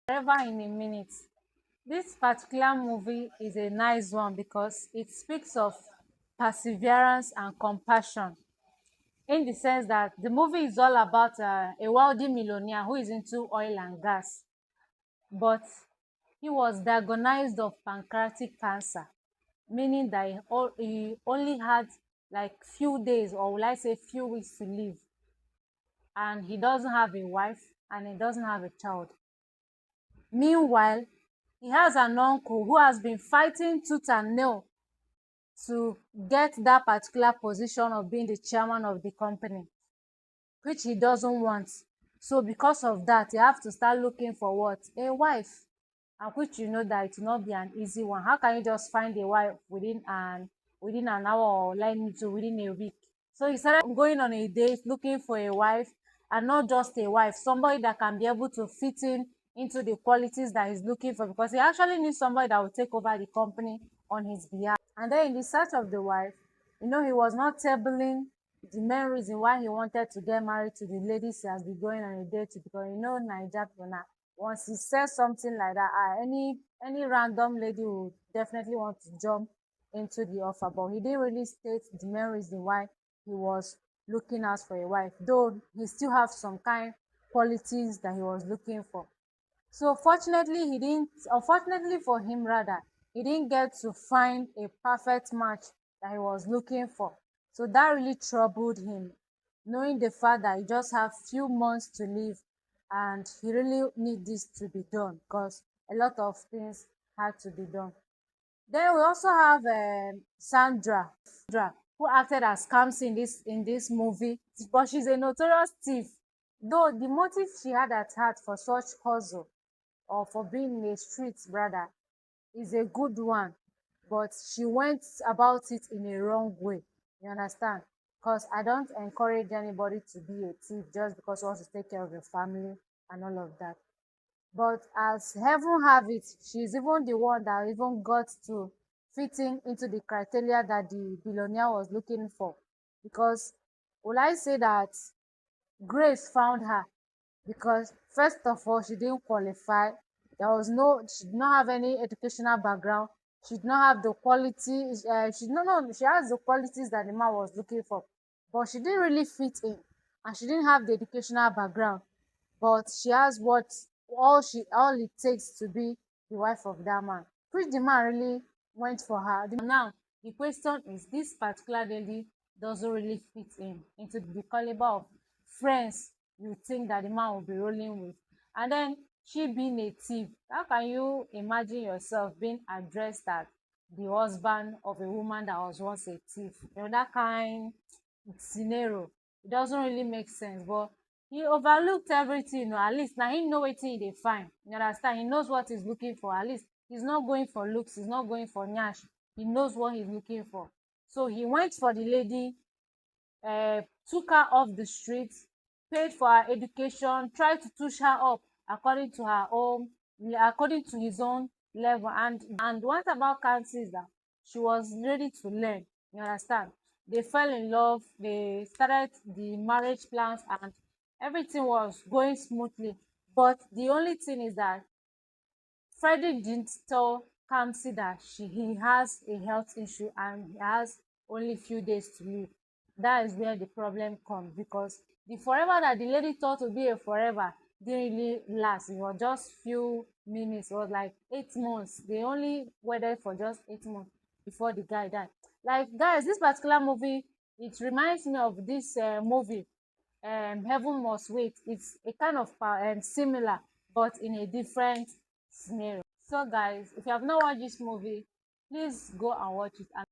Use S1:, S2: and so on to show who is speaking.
S1: Forever in a minute. This particular movie is a nice one because it speaks of perseverance and compassion, in the sense that the movie is all about a wealthy millionaire who is into oil and gas, but he was diagnosed of pancreatic cancer, meaning that he only had like few days, or will I say few weeks, to live, and he doesn't have a wife and he doesn't have a child. Meanwhile, he has an uncle who has been fighting tooth and nail to get that particular position of being the chairman of the company, which he doesn't want. So because of that, you have to start looking for what? A wife. And which you know that it will not be an easy one. How can you just find a wife within an hour, or like me to within a week? So he started going on a date looking for a wife, and not just a wife, somebody that can be able to fit in into the qualities that he's looking for, because he actually needs somebody that will take over the company on his behalf. And then in the search of the wife, he was not tabling the main reason why he wanted to get married to the ladies he has been going on a date to, because Naija people now, once he says something like that, any random lady will definitely want to jump into the offer. But he didn't really state the main reason why he was looking out for a wife, though he still have some kind qualities that he was looking for. So fortunately, he didn't, unfortunately for him rather, he didn't get to find a perfect match that he was looking for. So that really troubled him, knowing the fact that he just have few months to live, and he really need this to be done because a lot of things had to be done. Then we also have Sandra, who acted as Kamsi in this movie, but she's a notorious thief. Though the motive she had at heart for such hustle, or for being a street brother, is a good one, but she went about it in a wrong way. You understand? Because I don't encourage anybody to be a thief just because you want to take care of your family and all of that. But as heaven have it, she's even the one that even got to fit in into the criteria that the billionaire was looking for. Because will I say that Grace found her, because first of all, she didn't qualify. She did not have any educational background. She did not have the quality. She no no she has the qualities that the man was looking for, but she didn't really fit in, and she didn't have the educational background. But she has all it takes to be the wife of that man, which the man really went for her. Now the question is, this particular lady doesn't really fit in into the caliber of friends you think that the man will be rolling with. And then she being a thief, how can you imagine yourself being addressed as the husband of a woman that was once a thief? That kind scenario, it doesn't really make sense. But he overlooked everything, at least now he know wetin he dey find. You understand? He knows what he's looking for. At least he's not going for looks, he's not going for nyash. He knows what he's looking for. So he went for the lady, took her off the street, paid for her education, tried to tush her up according to his own level. And what about Kansi is that she was ready to learn. You understand? They fell in love, they started the marriage plans, and everything was going smoothly. But the only thing is that Frederick didn't tell Kamsi that he has a health issue and he has only few days to live. That is where the problem comes, because the forever that the lady thought to be a forever didn't really last. It was just few minutes. It was like 8 months. They only waited for just 8 months before the guy died. Like, guys, this particular movie, it reminds me of this movie, Heaven Must Wait. It's a kind of similar, but in a different scenario. So guys, if you have not watched this movie, please go and watch it. And